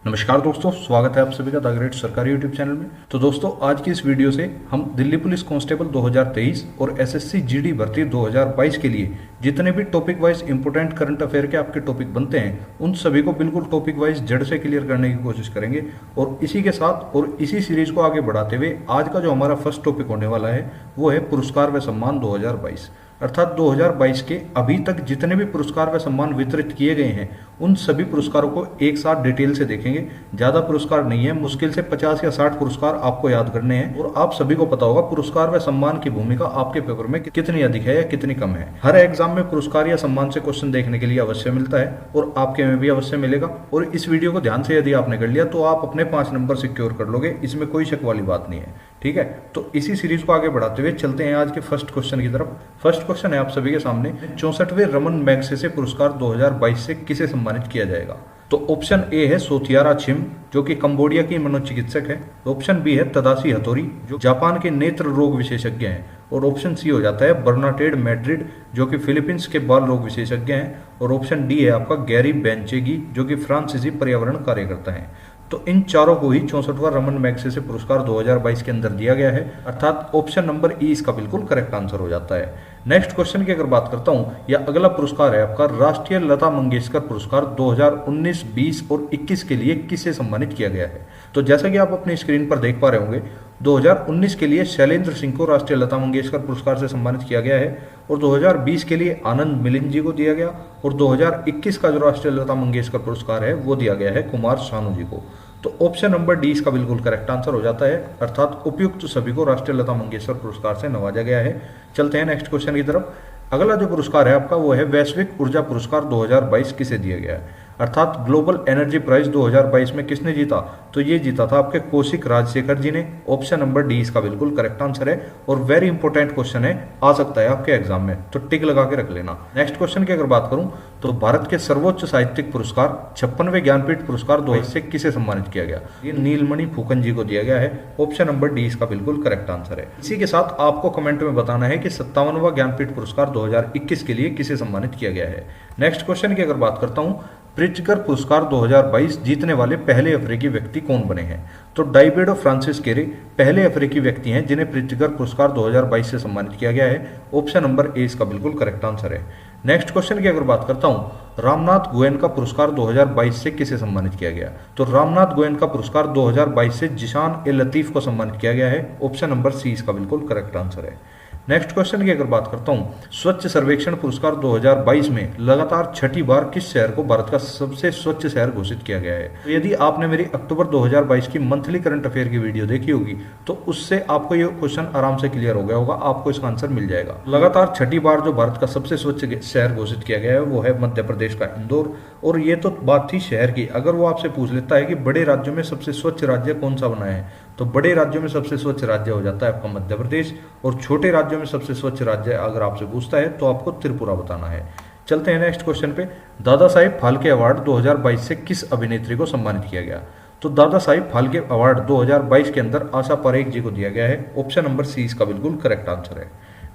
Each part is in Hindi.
नमस्कार दोस्तों, स्वागत है आप सभी का द ग्रेट सरकारी यूट्यूब चैनल में। तो दोस्तों, आज की इस वीडियो से हम दिल्ली पुलिस कांस्टेबल 2023 और एसएससी जीडी भर्ती 2022 के लिए जितने भी topic wise important current affair के आपके टॉपिक बनते हैं उन सभी को बिल्कुल टॉपिक वाइज जड़ से क्लियर करने की कोशिश करेंगे। और इसी के साथ और इसी सीरीज को आगे बढ़ाते हुए आज का जो हमारा फर्स्ट टॉपिक होने वाला है वो है पुरस्कार व सम्मान 2022। अर्थात 2022 के अभी तक जितने भी पुरस्कार व सम्मान वितरित किए गए हैं उन सभी पुरस्कारों को एक साथ डिटेल से देखेंगे। ज़्यादा पुरस्कार नहीं है, मुश्किल से 50 या 60 पुरस्कार आपको याद करने हैं। और आप सभी को पता होगा पुरस्कार व सम्मान की भूमिका आपके पेपर में कितनी अधिक है या कितनी कम है। हर एग्जाम में पुरस्कार या सम्मान से क्वेश्चन देखने के लिए अवश्य मिलता है और आपके में भी अवश्य मिलेगा। और इस वीडियो को ध्यान से यदि आपने कर लिया तो आप अपने 5 नंबर सिक्योर कर लोगे, इसमें कोई शक वाली बात नहीं है। ठीक है, तो इसी सीरीज को आगे बढ़ाते हुए चलते हैं आज के फर्स्ट क्वेश्चन की तरफ। फर्स्ट क्वेश्चन है आप सभी के सामने, 64वें रमन मैगसेसे पुरस्कार 2022 से किसे सम्मानित किया जाएगा। तो ऑप्शन ए है सोथियारा छिम, जो कि कंबोडिया की मनोचिकित्सक है। ऑप्शन बी है तदाशी हथोरी, जो जापान के नेत्र रोग विशेषज्ञ हैं। और ऑप्शन सी हो जाता है बर्नाटेड मैड्रिड, जो कि फिलीपींस के बाल रोग विशेषज्ञ हैं। और ऑप्शन डी है आपका गैरी बेंचेगी, जो कि फ्रांसीसी पर्यावरण कार्यकर्ता हैं। तो इन चारों को ही 64वां रमन मैगसेसे पुरस्कार 2022 के अंदर दिया गया है, अर्थात ऑप्शन नंबर ई इसका बिल्कुल करेक्ट आंसर हो जाता है। नेक्स्ट क्वेश्चन की अगर बात करता हूं, या अगला पुरस्कार है आपका राष्ट्रीय लता मंगेशकर पुरस्कार 2019, 20 और 21 के लिए किसे सम्मानित किया गया है। तो जैसा कि आप अपनी स्क्रीन पर देख पा रहे होंगे, 2019 के लिए शैलेंद्र सिंह को राष्ट्रीय लता मंगेशकर पुरस्कार से सम्मानित किया गया है। और 2020 के लिए आनंद मिलिंद जी को दिया गया। और 2021 का जो राष्ट्रीय लता मंगेशकर पुरस्कार है वो दिया गया है कुमार सानू जी को। तो ऑप्शन नंबर डी इसका बिल्कुल करेक्ट आंसर हो जाता है, अर्थात उपयुक्त सभी को राष्ट्रीय लता मंगेशकर पुरस्कार से नवाजा गया है। चलते हैं नेक्स्ट क्वेश्चन की तरफ। अगला जो पुरस्कार है आपका वो है वैश्विक ऊर्जा पुरस्कार 2022 किसे दिया गया है, अर्थात ग्लोबल एनर्जी प्राइज 2022 में किसने जीता। तो ये जीता था आपके कौशिक राजशेखर जी ने। ऑप्शन नंबर डी इसका बिल्कुल करेक्ट आंसर है और वेरी इंपॉर्टेंट क्वेश्चन है, आ सकता है आपके एग्जाम में, तो टिक लगा के रख लेना। नेक्स्ट क्वेश्चन की अगर बात करूं तो भारत के सर्वोच्च साहित्यिक पुरस्कार 56वें ज्ञानपीठ पुरस्कार 2022 से किसे सम्मानित किया गया। ये नीलमणि फूकन जी को दिया गया है। ऑप्शन नंबर डी इसका बिल्कुल करेक्ट आंसर है। इसी के साथ आपको कमेंट में बताना है कि 57वां ज्ञानपीठ पुरस्कार 2021 के लिए किसे सम्मानित किया गया है। नेक्स्ट क्वेश्चन की अगर बात करता हूं, प्रिट्जकर पुरस्कार 2022 जीतने वाले पहले अफ्रीकी व्यक्ति कौन बने हैं। तो डाइबेडो फ्रांसिस केरे पहले अफ्रीकी व्यक्ति हैं जिन्हें प्रिट्जकर पुरस्कार 2022 से सम्मानित किया गया है। ऑप्शन नंबर ए इसका बिल्कुल करेक्ट आंसर है। नेक्स्ट क्वेश्चन की अगर बात करता हूं, रामनाथ गोयनका पुरस्कार 2022 से किसे सम्मानित किया गया। तो रामनाथ गोयनका पुरस्कार 2022 से जिशान ए लतीफ को सम्मानित किया गया है। ऑप्शन नंबर सी इसका बिल्कुल करेक्ट आंसर है। नेक्स्ट क्वेश्चन की अगर बात करता हूं, स्वच्छ सर्वेक्षण पुरस्कार 2022 में लगातार छठी बार किस शहर को भारत का सबसे स्वच्छ शहर घोषित किया गया है। तो यदि आपने मेरी अक्टूबर 2022 की मंथली करंट अफेयर की वीडियो देखी होगी तो उससे आपको ये क्वेश्चन आराम से क्लियर हो गया होगा, आपको इसका आंसर मिल जाएगा। लगातार छठी बार जो भारत का सबसे स्वच्छ शहर घोषित किया गया है वो है मध्य प्रदेश का इंदौर। और ये तो बात थी शहर की। अगर वो आपसे पूछ लेता है कि बड़े राज्यों में सबसे स्वच्छ राज्य कौन सा बना है, तो बड़े राज्यों में सबसे स्वच्छ राज्य हो जाता है आपका मध्य प्रदेश। और छोटे राज्यों में सबसे स्वच्छ राज्य अगर आपसे पूछता है तो आपको त्रिपुरा बताना है। चलते हैं नेक्स्ट क्वेश्चन पे। दादा साहिब फाल्के अवार्ड 2022 से किस अभिनेत्री को सम्मानित किया गया। तो दादा साहिब फाल्के अवार्ड 2022 के अंदर आशा परेख जी को दिया गया है। ऑप्शन नंबर सी इसका बिल्कुल करेक्ट आंसर है।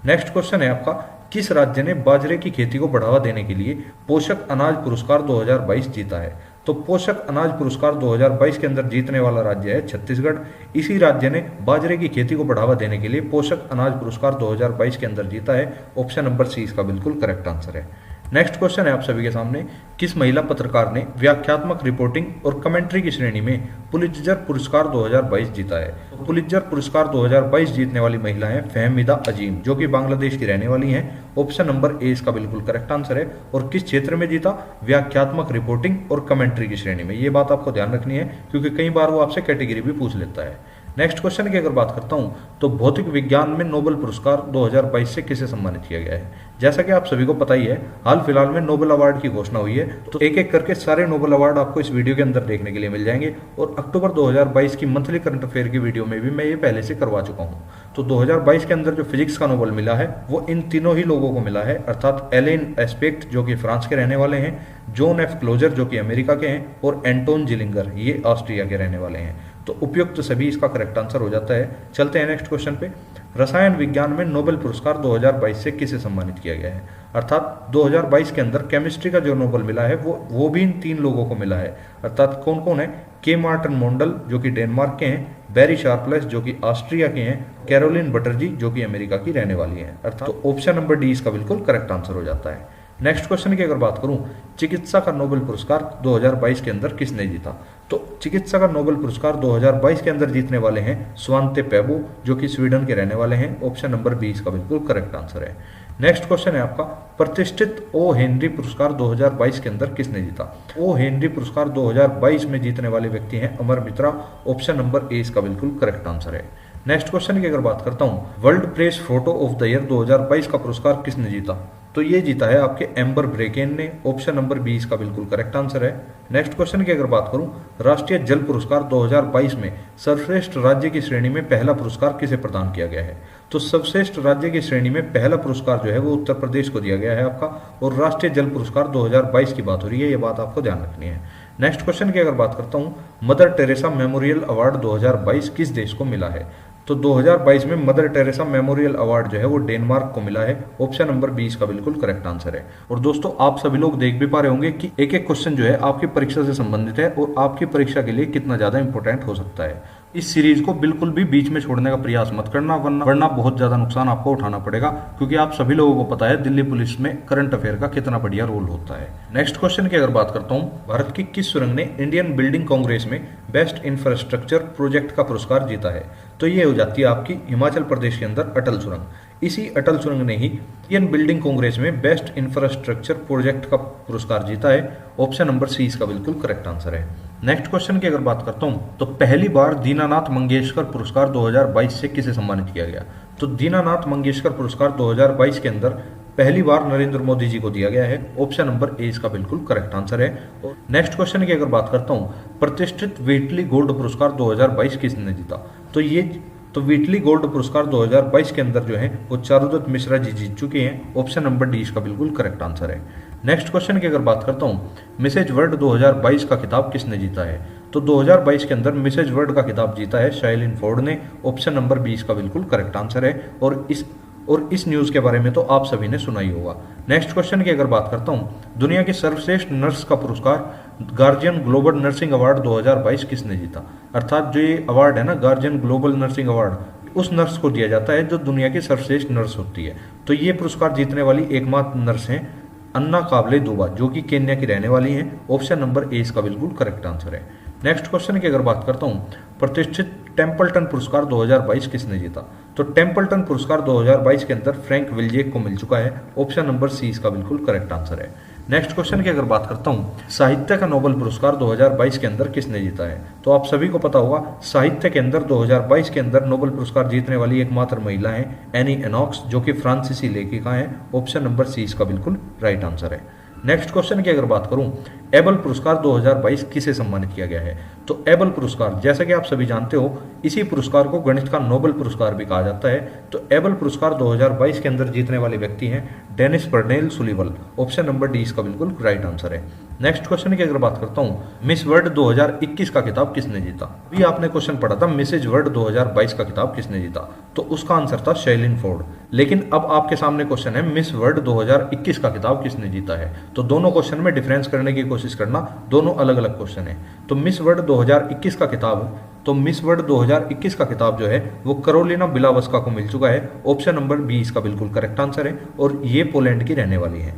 नेक्स्ट क्वेश्चन है आपका, किस राज्य ने बाजरे की खेती को बढ़ावा देने के लिए पोषक अनाज पुरस्कार 2022 जीता है। तो पोषक अनाज पुरस्कार 2022 के अंदर जीतने वाला राज्य है छत्तीसगढ़। इसी राज्य ने बाजरे की खेती को बढ़ावा देने के लिए पोषक अनाज पुरस्कार 2022 के अंदर जीता है। ऑप्शन नंबर सी इसका बिल्कुल करेक्ट आंसर है। नेक्स्ट क्वेश्चन है आप सभी के सामने, किस महिला पत्रकार ने व्याख्यात्मक रिपोर्टिंग और कमेंट्री की श्रेणी में पुलित्जर पुरस्कार 2022 जीता है। तो पुलित्जर पुरस्कार 2022 जीतने वाली महिला है फहमीदा अजीम, जो कि बांग्लादेश की रहने वाली हैं। ऑप्शन नंबर ए इसका बिल्कुल करेक्ट आंसर है। और किस क्षेत्र में जीता, व्याख्यात्मक रिपोर्टिंग और कमेंट्री की श्रेणी में। ये बात आपको ध्यान रखनी है क्योंकि कई बार वो आपसे कैटेगरी भी पूछ लेता है। नेक्स्ट क्वेश्चन की अगर बात करता हूं तो भौतिक विज्ञान में नोबेल पुरस्कार 2022 से किसे सम्मानित किया गया है। जैसा कि आप सभी को पता ही है, हाल फिलहाल में नोबेल अवार्ड की घोषणा हुई है, तो एक एक करके सारे नोबेल अवार्ड आपको इस वीडियो के अंदर देखने के लिए मिल जाएंगे। और अक्टूबर 2022 की मंथली करंट अफेयर की वीडियो में भी मैं ये पहले से करवा चुका हूँ। तो 2022 के अंदर जो फिजिक्स का नोबेल मिला है वो इन तीनों ही लोगों को मिला है, अर्थात एलेन एस्पेक्ट जो कि फ्रांस के रहने वाले हैं, जॉन एफ क्लोजर जो कि अमेरिका के हैं, और एंटोन जिलिंगर ये ऑस्ट्रिया के रहने वाले हैं। तो उपयुक्त सभी इसका करेक्ट आंसर हो जाता है। चलते हैं नेक्स्ट क्वेश्चन पे। रसायन विज्ञान में नोबेल पुरस्कार 2022 से किसे सम्मानित किया गया है? अर्थात 2022 के अंदर केमिस्ट्री का जो नोबेल मिला है वो भी इन 3 लोगों को मिला है। अर्थात कौन कौन है? के मार्टन मोंडल जो कि डेनमार्क के हैं, बैरी शार्पलेस जो कि ऑस्ट्रिया के हैं, कैरोलिन बटरजी जो कि अमेरिका की रहने वाली हैं। अर्थात तो ऑप्शन नंबर डी इसका बिल्कुल करेक्ट आंसर हो जाता है। नेक्स्ट क्वेश्चन की अगर बात करूं, चिकित्सा का नोबेल पुरस्कार 2022 के अंदर किसने जीता? तो चिकित्सा का नोबेल पुरस्कार 2022 के अंदर जीतने वाले हैं स्वांते पेबो जो कि स्वीडन के रहने वाले हैं। ऑप्शन नंबर बी इसका बिल्कुल करेक्ट आंसर है। नेक्स्ट क्वेश्चन है आपका, प्रतिष्ठित ओ हेनरी पुरस्कार 2022 के अंदर किसने जीता? ओ हेनरी पुरस्कार 2022 में जीतने वाले व्यक्ति हैं अमर मित्रा। ऑप्शन नंबर ए इसका बिल्कुल करेक्ट आंसर है। नेक्स्ट क्वेश्चन की अगर बात करता हूं, world press photo of the year 2022 का पुरस्कार किसने जीता? तो ये जीता है आपके एम्बर ब्रेकेन ने। ऑप्शन नंबर बी इसका बिल्कुल करेक्ट आंसर है। नेक्स्ट क्वेश्चन की अगर बात करूं, राष्ट्रीय जल पुरस्कार 2022 में सर्वश्रेष्ठ राज्य की श्रेणी में पहला पुरस्कार किसे प्रदान किया गया है? तो सर्वश्रेष्ठ राज्य की श्रेणी में पहला पुरस्कार जो है वो उत्तर प्रदेश को दिया गया है आपका। और राष्ट्रीय जल पुरस्कार 2022 की बात हो रही है, ये बात आपको ध्यान रखनी है। नेक्स्ट क्वेश्चन की अगर बात करता हूं, मदर टेरेसा मेमोरियल अवार्ड 2022 किस देश को मिला है? तो 2022 में मदर टेरेसा मेमोरियल अवार्ड जो है वो डेनमार्क को मिला है। ऑप्शन नंबर 20 का बिल्कुल करेक्ट आंसर है। और दोस्तों आप सभी लोग देख भी पा रहे होंगे कि एक एक क्वेश्चन जो है आपकी परीक्षा से संबंधित है और आपकी परीक्षा के लिए कितना ज्यादा इंपॉर्टेंट हो सकता है। इस सीरीज को बिल्कुल भी बीच में छोड़ने का प्रयास मत करना, वरना बहुत ज्यादा नुकसान आपको उठाना पड़ेगा, क्योंकि आप सभी लोगों को पता है दिल्ली पुलिस में करंट अफेयर का कितना बढ़िया रोल होता है। नेक्स्ट क्वेश्चन की अगर बात करता हूं, भारत की किस सुरंग ने इंडियन बिल्डिंग कांग्रेस में बेस्ट इंफ्रास्ट्रक्चर प्रोजेक्ट का पुरस्कार जीता है? तो ये हो जाती है आपकी हिमाचल प्रदेश के अंदर अटल सुरंग। इसी अटल सुरंग ने ही इंडियन बिल्डिंग कांग्रेस में बेस्ट इंफ्रास्ट्रक्चर प्रोजेक्ट का पुरस्कार जीता है। ऑप्शन नंबर सी इसका बिल्कुल करेक्ट आंसर है। नेक्स्ट क्वेश्चन की अगर बात करता हूं, तो पहली बार दीनानाथ मंगेशकर पुरस्कार 2022 से किसे सम्मानित किया गया? तो दीनानाथ मंगेशकर पुरस्कार 2022 के अंदर पहली बार नरेंद्र मोदी जी को दिया गया है। ऑप्शन नंबर ए इसका बिल्कुल करेक्ट आंसर है। नेक्स्ट क्वेश्चन की अगर बात करता हूं, प्रतिष्ठित व्हीटली गोल्ड पुरस्कार 2022 किसने जीता? तो व्हीटली गोल्ड पुरस्कार 2022 के अंदर जो है वो चारुदत्त मिश्रा जी जीत चुके हैं। ऑप्शन नंबर डी इसका बिल्कुल करेक्ट आंसर है। नेक्स्ट क्वेश्चन की अगर बात करता हूं, मिसेज वर्ल्ड 2022 का खिताब किसने जीता है? तो 2022 के अंदर मिसेज वर्ल्ड का खिताब जीता है शाइलिन फोर्ड ने। ऑप्शन नंबर 20 का बिल्कुल करेक्ट आंसर है। और इस न्यूज के बारे में तो आप सभी ने सुना ही होगा। नेक्स्ट क्वेश्चन की अगर बात करता हूं, दुनिया की सर्वश्रेष्ठ नर्स का पुरस्कार गार्जियन ग्लोबल नर्सिंग अवार्ड 2022 किसने जीता? अर्थात जो ये अवार्ड है ना, गार्जियन ग्लोबल नर्सिंग अवार्ड, उस नर्स को दिया जाता है जो दुनिया की सर्वश्रेष्ठ नर्स होती है। तो ये पुरस्कार जीतने वाली एकमात्र नर्स हैं अन्ना काबले दुबा जो कि केन्या की रहने वाली हैं। ऑप्शन नंबर ए इसका बिल्कुल करेक्ट आंसर है। नेक्स्ट क्वेश्चन की अगर बात करता हूं, प्रतिष्ठित टेम्पल्टन पुरस्कार 2022 किसने जीता? तो टेम्पल्टन पुरस्कार 2022 के अंदर फ्रैंक विल्जेक को मिल चुका है। ऑप्शन नंबर सी इसका बिल्कुल करेक्ट आंसर है। नेक्स्ट क्वेश्चन की अगर बात करता हूं, साहित्य का नोबेल पुरस्कार 2022 के अंदर किसने जीता है? तो आप सभी को पता होगा साहित्य के अंदर 2022 के अंदर नोबेल पुरस्कार जीतने वाली एकमात्र महिला है एनी एनॉक्स जो कि फ्रांसीसी लेखिका है। ऑप्शन नंबर सी इसका बिल्कुल राइट आंसर है। नेक्स्ट क्वेश्चन की अगर बात करूं, एबल पुरस्कार 2022 किसे सम्मानित किया गया है? तो एबल पुरस्कार जैसा कि आप सभी जानते हो इसी पुरस्कार को गणित का नोबेल पुरस्कार भी कहा जाता है। तो एबल पुरस्कार 2022 के अंदर जीतने वाले व्यक्ति हैं Dennis Parnell Sullivan. Option number D इसका बिल्कुल राइट आंसर है। नेक्स्ट क्वेश्चन की अगर बात करता हूं, मिस वर्ल्ड 2021 का खिताब किसने जीता? अभी आपने क्वेश्चन पढ़ा था मिसेज वर्ल्ड 2022 का खिताब किसने जीता, तो उसका आंसर था शाइलिन फोर्ड। लेकिन अब आपके सामने क्वेश्चन है मिस वर्ल्ड 2021 का खिताब किसने जीता है? तो दोनों क्वेश्चन में डिफरेंस करने की कोशिश करना, दोनों अलग अलग क्वेश्चन है। तो मिस वर्ल्ड 2021 का खिताब मिस वर्ल्ड 2021 का खिताब जो है वो करोलिना बिलावस्का को मिल चुका है। ऑप्शन नंबर बी इसका बिल्कुल करेक्ट आंसर है और ये पोलैंड की रहने वाली है।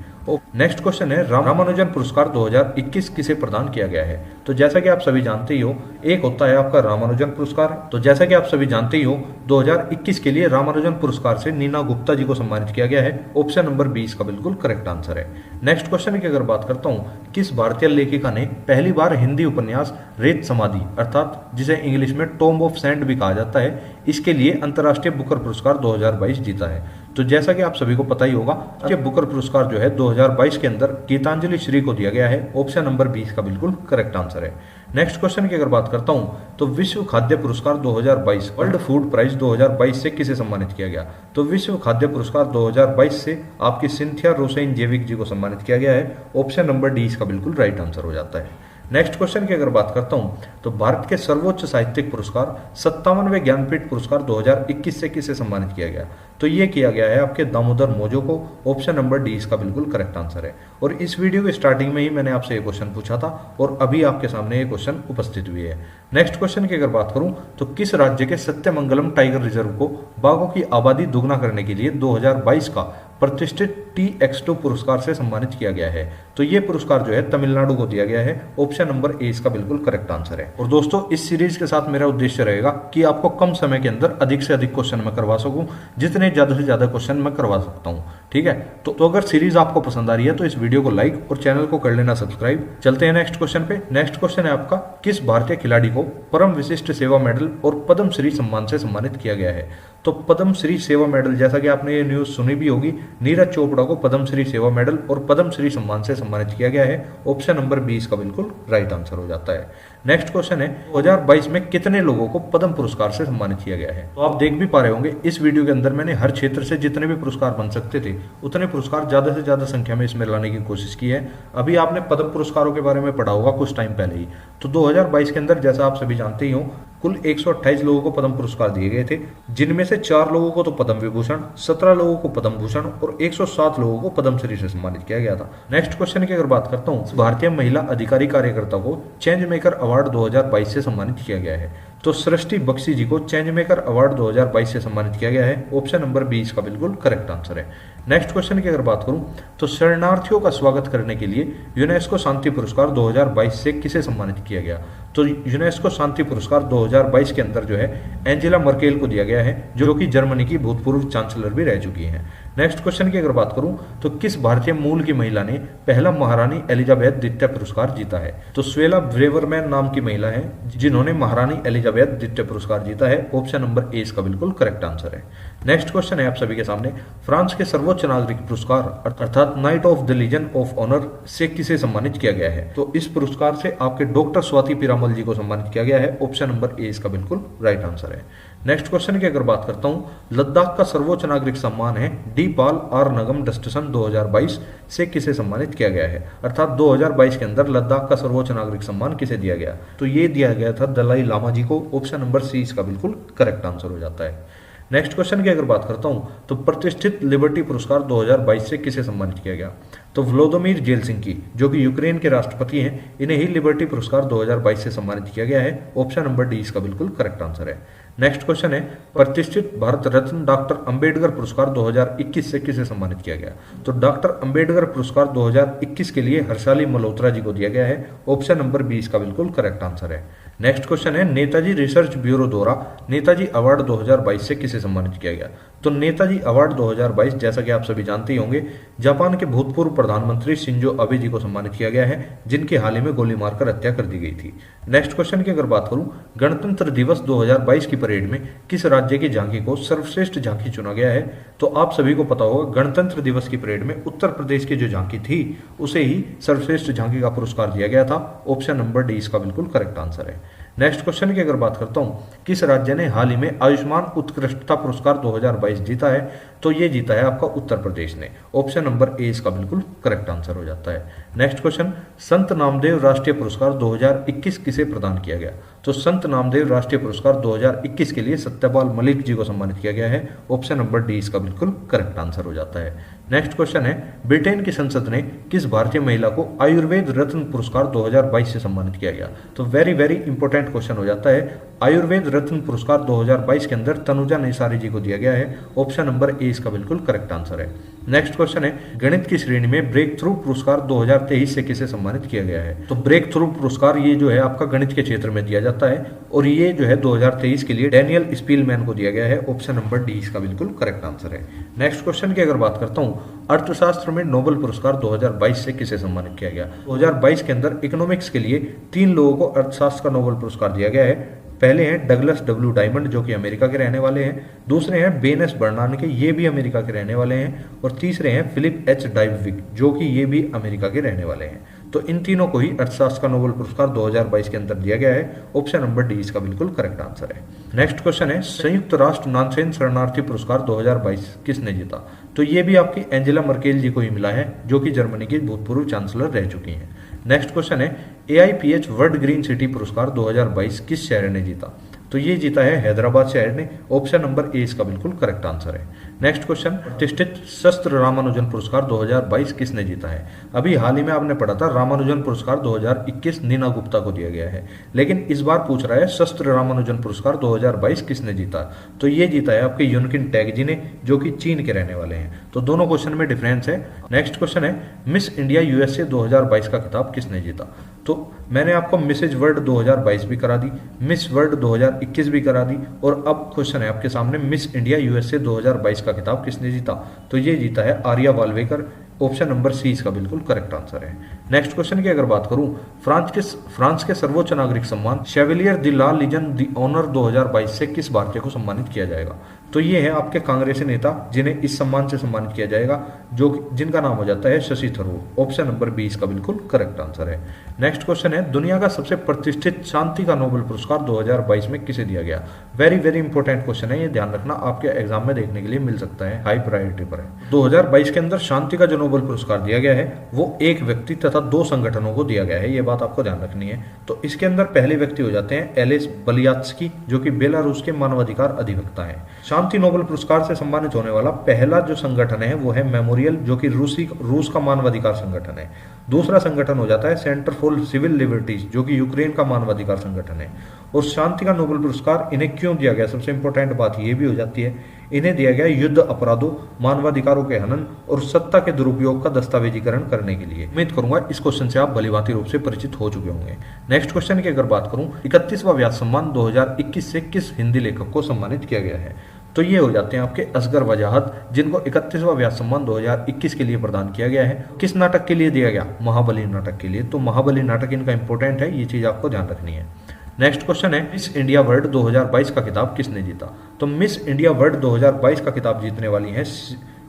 नेक्स्ट क्वेश्चन है रामानुजन पुरस्कार 2021 किसे प्रदान किया गया है? तो जैसा कि आप सभी जानते ही हो, एक होता है आपका रामानुजन पुरस्कार। तो जैसा कि आप सभी जानते ही हो 2021 के लिए रामानुजन पुरस्कार से नीना गुप्ता जी को सम्मानित किया गया है। ऑप्शन नंबर 20 का बिल्कुल करेक्ट आंसर है। नेक्स्ट क्वेश्चन की अगर बात करता हूं, किस भारतीय लेखिका ने पहली बार हिंदी उपन्यास रेत समाधि अर्थात जिसे इंग्लिश में टॉम्ब ऑफ सैंड भी कहा जाता है, इसके लिए अंतर्राष्ट्रीय बुकर पुरस्कार 2022 जीता है? तो जैसा कि आप सभी को पता ही होगा कि बुकर पुरस्कार जो है 2022 के अंदर गीतांजलि श्री को दिया गया है। ऑप्शन नंबर 20 का बिल्कुल करेक्ट आंसर है। नेक्स्ट क्वेश्चन की अगर बात करता हूं, तो विश्व खाद्य पुरस्कार 2022 वर्ल्ड फूड प्राइज 2022 से किसे सम्मानित किया गया? तो विश्व खाद्य पुरस्कार 2022 से आपकी सिंथिया रोसेन जेविक जी को सम्मानित किया गया है। ऑप्शन नंबर डी इसका बिल्कुल राइट आंसर हो जाता है। नेक्स्ट क्वेश्चन की अगर बात करता हूं तो भारत के सर्वोच्च साहित्यिक पुरस्कार 57वें ज्ञानपीठ पुरस्कार 2021 से किसे सम्मानित किया गया? तो ये किया गया है आपके दामोदर मोजो को। ऑप्शन नंबर डी इसका बिल्कुल करेक्ट आंसर है। और इस वीडियो के स्टार्टिंग में ही मैंने आपसे ये क्वेश्चन पूछा था और अभी आपके सामने ये क्वेश्चन उपस्थित भी है। नेक्स्ट क्वेश्चन की अगर बात करूं तो किस राज्य के सत्यमंगलम टाइगर रिजर्व को बाघों की आबादी दोगुना करने के लिए 2022 का प्रतिष्ठित TX2 पुरस्कार से सम्मानित किया गया है? तो ये पुरस्कार जो है तमिलनाडु को दिया गया है। ऑप्शन नंबर ए इसका बिल्कुल करेक्ट आंसर है। और दोस्तों इस सीरीज के साथ मेरा उद्देश्य रहेगा कि आपको कम समय के अंदर अधिक से अधिक क्वेश्चन मैं करवा सकूं, जितने ज्यादा से ज्यादा क्वेश्चन मैं करवा सकता हूं। ठीक है, तो अगर सीरीज आपको पसंद आ रही है तो इस वीडियो को लाइक और चैनल को कर लेना सब्सक्राइब। चलते हैं नेक्स्ट क्वेश्चन पे। नेक्स्ट क्वेश्चन है आपका, किस भारतीय खिलाड़ी को परम विशिष्ट सेवा मेडल और पद्म श्री सम्मान से सम्मानित किया गया है? तो पद्म श्री सेवा मेडल, जैसा कि आपने ये न्यूज सुनी भी होगी, नीरज चोपड़ा को पद्म श्री सेवा मेडल और पद्म श्री सम्मान से सम्मानित किया गया है। ऑप्शन नंबर बी इसका बिल्कुल राइट आंसर हो जाता है। नेक्स्ट क्वेश्चन है, 2022 में कितने लोगों को पद्म पुरस्कार से सम्मानित किया गया है? तो आप देख भी पा रहे होंगे इस वीडियो के अंदर मैंने हर क्षेत्र से जितने भी पुरस्कार बन सकते थे उतने पुरस्कार ज्यादा से ज्यादा संख्या में इसमें लाने की कोशिश की है। अभी आपने पद्म पुरस्कारों के बारे में पढ़ा होगा कुछ टाइम पहले ही। तो 2022 के अंदर जैसा आप सभी जानते ही हो कुल 128 लोगों को पद्म पुरस्कार दिए गए थे, जिनमें से 4 लोगों को तो पद्म विभूषण, 17 लोगों को पद्म भूषण और 107 लोगों को पद्मश्री से सम्मानित किया गया था। नेक्स्ट क्वेश्चन की अगर बात करता हूं, भारतीय महिला अधिकारी कार्यकर्ता को चेंज मेकर अवार्ड 2022 से सम्मानित किया गया है। तो सृष्टि बख्शी जी को चेंज मेकर अवार्ड 2022 से सम्मानित किया गया है। ऑप्शन नंबर बी इसका बिल्कुल करेक्ट आंसर है। नेक्स्ट क्वेश्चन की अगर बात करूं तो शरणार्थियों का स्वागत करने के लिए यूनेस्को शांति पुरस्कार 2022 से किसे सम्मानित किया गया? तो यूनेस्को शांति पुरस्कार 2022 के अंदर जो है एंजेला मर्केल को दिया गया है, जो कि जर्मनी की भूतपूर्व चांसलर भी रह चुकी हैं। नेक्स्ट क्वेश्चन की अगर बात करूं तो किस भारतीय मूल की महिला ने पहला महारानी एलिजाबेथ द्वितीय पुरस्कार जीता है? तो स्वेला ब्रेवरमैन नाम की महिला है जिन्होंने महारानी एलिजाबेथ द्वितीय पुरस्कार जीता है। ऑप्शन नंबर ए इसका बिल्कुल करेक्ट आंसर है। नेक्स्ट क्वेश्चन है आप सभी के सामने, फ्रांस के सर्वोच्च नागरिक पुरस्कार अर्थात knight of the legion of honour से किसे सम्मानित किया गया है? तो इस पुरस्कार से आपके डॉक्टर स्वाति पीरामल जी को सम्मानित किया गया है। ऑप्शन नंबर ए इसका बिल्कुल राइट आंसर है। नेक्स्ट क्वेश्चन की अगर बात करता हूं, लद्दाख का सर्वोच्च नागरिक सम्मान है डी पाल आर नगम डस्टसन 2022 से किसे सम्मानित किया गया है? अर्थात 2022 के अंदर लद्दाख का सर्वोच्च नागरिक सम्मान किसे दिया गया? तो ये दिया गया था दलाई लामा जी को। ऑप्शन नंबर सी इसका बिल्कुल करेक्ट आंसर हो जाता है। नेक्स्ट क्वेश्चन की अगर बात करता हूं तो प्रतिष्ठित लिबर्टी पुरस्कार 2022 से किसे सम्मानित किया गया? तो व्लादिमीर जेलसिंकी जो कि यूक्रेन के राष्ट्रपति हैं, इन्हें ही लिबर्टी पुरस्कार 2022 से सम्मानित किया गया है। ऑप्शन नंबर डी इसका बिल्कुल करेक्ट आंसर है। नेक्स्ट क्वेश्चन है, प्रतिष्ठित भारत रत्न डॉक्टर अंबेडकर पुरस्कार 2021 से किसे सम्मानित किया गया? तो डॉक्टर अंबेडकर पुरस्कार 2021 के लिए हर्षाली मल्होत्रा जी को दिया गया है। ऑप्शन नंबर बी इसका बिल्कुल करेक्ट आंसर है। नेक्स्ट क्वेश्चन है, नेताजी रिसर्च ब्यूरो द्वारा नेताजी अवार्ड 2022 से किसे सम्मानित किया गया? तो नेताजी अवार्ड 2022 जैसा कि आप सभी जानते ही होंगे जापान के भूतपूर्व प्रधानमंत्री शिंजो अबे जी को सम्मानित किया गया है, जिनकी हाल ही में गोली मारकर हत्या कर दी गई थी। नेक्स्ट क्वेश्चन की अगर बात करूं, गणतंत्र दिवस 2022 की परेड में किस राज्य की झांकी को सर्वश्रेष्ठ झांकी चुना गया है? तो आप सभी को पता होगा गणतंत्र दिवस की परेड में उत्तर प्रदेश की जो झांकी थी उसे ही सर्वश्रेष्ठ झांकी का पुरस्कार दिया गया था। ऑप्शन नंबर डी इसका बिल्कुल करेक्ट आंसर है। नेक्स्ट क्वेश्चन की अगर बात करता हूं, किस राज्य ने हाल ही में आयुष्मान उत्कृष्टता पुरस्कार 2022 जीता है? तो ये जीता है आपका उत्तर प्रदेश ने। ऑप्शन नंबर ए इसका बिल्कुल करेक्ट आंसर हो जाता है। नेक्स्ट क्वेश्चन, संत नामदेव राष्ट्रीय पुरस्कार 2021 किसे प्रदान किया गया? तो संत नामदेव राष्ट्रीय पुरस्कार 2021 के लिए सत्यपाल मलिक जी को सम्मानित किया गया है। ऑप्शन नंबर डी इसका बिल्कुल करेक्ट आंसर हो जाता है। नेक्स्ट क्वेश्चन है, ब्रिटेन की संसद ने किस भारतीय महिला को आयुर्वेद रत्न पुरस्कार 2022 से सम्मानित किया गया? तो वेरी वेरी इंपॉर्टेंट क्वेश्चन हो जाता है। आयुर्वेद रत्न पुरस्कार 2022 के अंदर तनुजा निसारी जी को दिया गया है। ऑप्शन नंबर ए इसका बिल्कुल करेक्ट आंसर है। नेक्स्ट क्वेश्चन है, गणित की श्रेणी में ब्रेक थ्रू पुरस्कार 2023 से किसे सम्मानित किया गया है? तो ब्रेक थ्रू पुरस्कार ये जो है आपका गणित के क्षेत्र में दिया जाता है और ये जो है 2023 के लिए डैनियल स्पीलमैन को दिया गया है। ऑप्शन नंबर डी इसका बिल्कुल करेक्ट आंसर है। नेक्स्ट क्वेश्चन की अगर बात करता हूं, अर्थशास्त्र में नोबेल पुरस्कार 2022 से किसे सम्मानित किया गया? 2022 के अंदर इकोनॉमिक्स के लिए 3 लोगों को अर्थशास्त्र का नोबेल पुरस्कार दिया गया है। पहले हैं डगलस डब्ल्यू डायमंड जो कि अमेरिका के रहने वाले हैं, दूसरे हैं बेनेस बर्नानके ये भी अमेरिका के रहने वाले हैं और तीसरे हैं फिलिप एच डाइविक जो कि ये भी अमेरिका के रहने वाले हैं। तो इन तीनों को ही अर्थशास्त्र का नोबेल पुरस्कार 2022 के अंदर दिया गया है। ऑप्शन नंबर डी इसका बिल्कुल करेक्ट आंसर है। नेक्स्ट क्वेश्चन है, संयुक्त राष्ट्र नानसेन शरणार्थी पुरस्कार 2022 किसने जीता? तो ये भी आपकी एंजेला मर्केल जी को ही मिला है जो कि जर्मनी की भूतपूर्व चांसलर रह चुकी हैं। नेक्स्ट क्वेश्चन है AIPH वर्ल्ड ग्रीन सिटी पुरस्कार 2022 किस शहर ने जीता? तो ये जीता है हैदराबाद शहर ने। ऑप्शन नंबर ए इसका बिल्कुल करेक्ट आंसर है। नेक्स्ट क्वेश्चन, प्रतिष्ठित शस्त्र रामानुजन पुरस्कार 2022 किसने जीता है? अभी हाल ही में आपने पढ़ा था रामानुजन पुरस्कार 2021 नीना गुप्ता को दिया गया है, लेकिन इस बार पूछ रहा है शस्त्र रामानुजन पुरस्कार 2022 किसने जीता? तो ये जीता है आपके यूनकिन टैग जी ने, जो कि चीन के रहने वाले हैं। तो दोनों क्वेश्चन में डिफरेंस है। नेक्स्ट क्वेश्चन है मिस इंडिया USA 2022 का खिताब किसने जीता? तो मैंने आपको मिसेज वर्ल्ड 2022 भी करा दी, मिस वर्ल्ड 2021 भी करा दी, और अब क्वेश्चन है आपके सामने मिस इंडिया USA 2022 का खिताब किसने जीता? तो ये जीता है Aarya Walvekar. Option number C इसका बिल्कुल करेक्ट आंसर है। नेक्स्ट क्वेश्चन की अगर बात करूं, फ्रांस के सर्वोच्च नागरिक सम्मान Chevalier de la Legion d'Honneur 2022 से किस भारतीय को सम्मानित किया जाएगा? तो ये है आपके कांग्रेसी नेता जिन्हें इस सम्मान से सम्मानित किया जाएगा, जिनका नाम हो जाता है Shashi Tharoor. Option number B इसका बिल्कुल करेक्ट आंसर है। नेक्स्ट क्वेश्चन है दुनिया का सबसे प्रतिष्ठित शांति का नोबेल पुरस्कार 2022 में किसे दिया गया? वेरी वेरी इंपॉर्टेंट क्वेश्चन है, ये ध्यान रखना, आपके एग्जाम में देखने के लिए मिल सकता है, हाई प्रायोरिटी पर है। 2022 के अंदर शांति का जो नोबेल पुरस्कार दिया गया है वो एक व्यक्ति तथा 2 संगठनों को दिया गया है, ये बात आपको ध्यान रखनी है। तो इसके अंदर पहले व्यक्ति हो जाते हैं एलिस बलियात्स्की, जो कि बेलारूस के मानवाधिकार अधिवक्ता हैं। शांति नोबेल पुरस्कार से सम्मानित होने वाला पहला जो संगठन है वो है मेमोरियल, जो कि रूस का मानवाधिकार संगठन है। दूसरा संगठन हो जाता है सेंटर फॉर सिविल लिबर्टीज, जो कि यूक्रेन का मानवाधिकार संगठन है। और शांति का नोबेल पुरस्कार इन्हें क्यों दिया गया, सबसे इंपॉर्टेंट बात यह भी हो जाती है, इन्हें दिया गया युद्ध अपराधों, मानवाधिकारों के हनन और सत्ता के दुरुपयोग का दस्तावेजीकरण करने के लिए। उम्मीद करूंगा इस क्वेश्चन से आप भलीभांति रूप से परिचित हो चुके होंगे। नेक्स्ट क्वेश्चन की अगर बात करूं, 31वां व्यास सम्मान 2021 से किस हिंदी लेखक को सम्मानित किया गया है? तो ये हो जाते हैं आपके असगर वजाहत, जिनको 31वां व्यास सम्मान 2021 के लिए प्रदान किया गया है। किस नाटक के लिए दिया गया? महाबली नाटक के लिए। तो महाबली नाटक इनका इंपॉर्टेंट है, ये चीज आपको ध्यान रखनी है। नेक्स्ट क्वेश्चन है मिस इंडिया वर्ल्ड 2022 का खिताब किसने जीता? तो मिस इंडिया वर्ल्ड 2022 का खिताब जीतने वाली है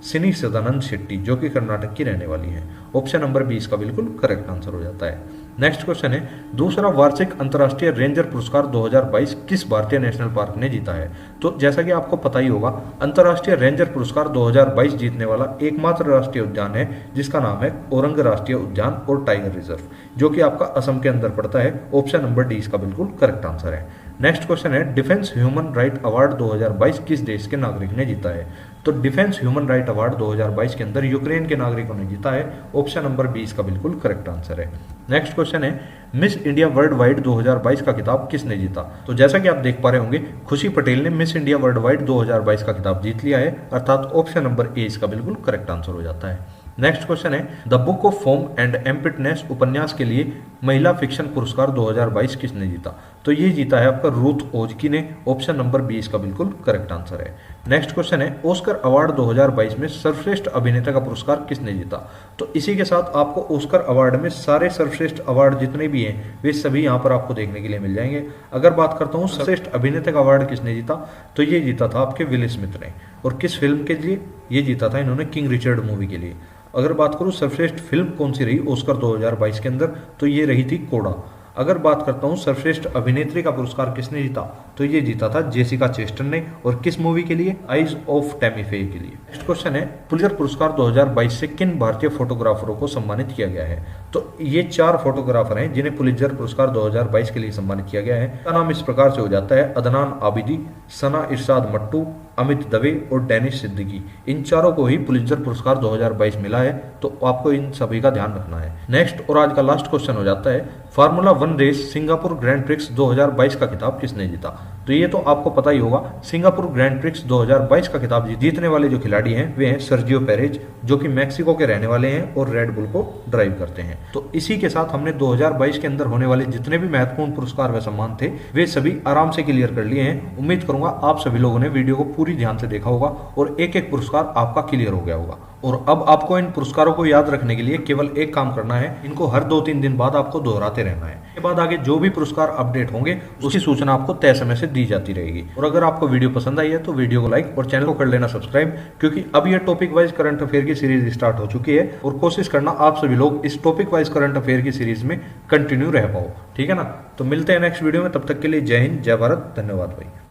सिनी सदानंद शेट्टी, जो कि कर्नाटक की रहने वाली है। ऑप्शन नंबर 20 का बिल्कुल करेक्ट आंसर हो जाता है। नेक्स्ट क्वेश्चन है दूसरा वार्षिक अंतर्राष्ट्रीय रेंजर पुरस्कार 2022 किस भारतीय नेशनल पार्क ने जीता है? तो जैसा कि आपको पता ही होगा, अंतर्राष्ट्रीय रेंजर पुरस्कार 2022 जीतने वाला एकमात्र राष्ट्रीय उद्यान है जिसका नाम है औरंग राष्ट्रीय उद्यान और टाइगर रिजर्व, जो कि आपका असम के अंदर पड़ता है। ऑप्शन नंबर डी इसका बिल्कुल करेक्ट आंसर है। नेक्स्ट क्वेश्चन है डिफेंस ह्यूमन राइट अवार्ड 2022 किस देश के नागरिक ने जीता है? तो डिफेंस ह्यूमन राइट अवार्ड 2022 के अंदर यूक्रेन के नागरिकों ने जीता है। ऑप्शन नंबर 20 का बिल्कुल करेक्ट आंसर है। नेक्स्ट क्वेश्चन है मिस इंडिया वर्ल्ड वाइड 2022 का खिताब किसने जीता? तो जैसा कि आप देख पा रहे होंगे, खुशी पटेल ने मिस इंडिया वर्ल्ड वाइड 2022 का खिताब जीत लिया है, अर्थात ऑप्शन नंबर ए इसका बिल्कुल करेक्ट आंसर हो जाता है। नेक्स्ट क्वेश्चन है the book of form and emptiness उपन्यास के लिए महिला फिक्शन पुरस्कार 2022 किसने जीता? तो ये जीता है आपका रूथ ओजकी ने। ऑप्शन नंबर 20 का बिल्कुल करेक्ट आंसर है। नेक्स्ट क्वेश्चन है ऑस्कर अवार्ड 2022 में सर्वश्रेष्ठ अभिनेता का पुरस्कार किसने जीता? तो इसी के साथ आपको ऑस्कर अवार्ड में सारे सर्वश्रेष्ठ अवार्ड जितने भी हैं वे सभी यहाँ पर आपको देखने के लिए मिल जाएंगे। अगर बात करता हूँ सर्वश्रेष्ठ अभिनेता का अवार्ड किसने जीता, तो ये जीता था आपके विल स्मिथ ने। और किस फिल्म के लिए? ये जीता था इन्होंने किंग रिचर्ड मूवी के लिए। अगर बात करूं सर्वश्रेष्ठ फिल्म कौन सी रही ऑस्कर 2022 के अंदर, तो ये रही थी कोडा। अगर बात करता हूं सर्वश्रेष्ठ अभिनेत्री का पुरस्कार किसने जीता, तो ये जीता था जेसिका चेस्टन ने। और किस मूवी के लिए? आइज ऑफ टैमी फे के लिए। नेक्स्ट क्वेश्चन है पुलित्जर पुरस्कार 2022 से किन भारतीय फोटोग्राफरों को सम्मानित किया गया है? तो ये 4 फोटोग्राफर हैं जिन्हें पुलित्जर पुरस्कार 2022 के लिए सम्मानित किया गया है। का नाम इस प्रकार से हो जाता है अदनान आबिदी, सना इरशाद मट्टू, अमित दवे और डैनिश सिद्दीकी। इन चारों को ही पुलित्जर पुरस्कार 2022 मिला है, तो आपको इन सभी का ध्यान रखना है। नेक्स्ट और आज का लास्ट क्वेश्चन हो जाता है formula 1 race Singapore grand prix 2022 का खिताब किसने जीता? तो ये तो आपको पता ही होगा, सिंगापुर ग्रैंड प्रिक्स 2022 का खिताब जीतने वाले जो खिलाड़ी हैं वे हैं सर्जियो पेरेज, जो कि मैक्सिको के रहने वाले हैं और रेड बुल को ड्राइव करते हैं। तो इसी के साथ हमने 2022 के अंदर होने वाले जितने भी महत्वपूर्ण पुरस्कार व सम्मान थे वे सभी आराम से क्लियर कर लिए हैं। उम्मीद करूंगा आप सभी लोगों ने वीडियो को पूरी ध्यान से देखा होगा और एक एक पुरस्कार आपका क्लियर हो गया होगा। और अब आपको इन पुरस्कारों को याद रखने के लिए केवल एक काम करना है, इनको हर 2-3 दिन बाद आपको दोहराते रहना है। इसके बाद आगे जो भी पुरस्कार अपडेट होंगे उसकी सूचना आपको तय समय से दी जाती रहेगी। और अगर आपको वीडियो पसंद आई है तो वीडियो को लाइक और चैनल को कर लेना सब्सक्राइब, क्योंकि अब ये टॉपिक वाइज करंट अफेयर की सीरीज स्टार्ट हो चुकी है और कोशिश करना आप सभी लोग इस टॉपिक वाइज करंट अफेयर की सीरीज में कंटिन्यू रह पाओ। ठीक है ना? तो मिलते हैं नेक्स्ट वीडियो में, तब तक के लिए जय हिंद, जय भारत, धन्यवाद भाई।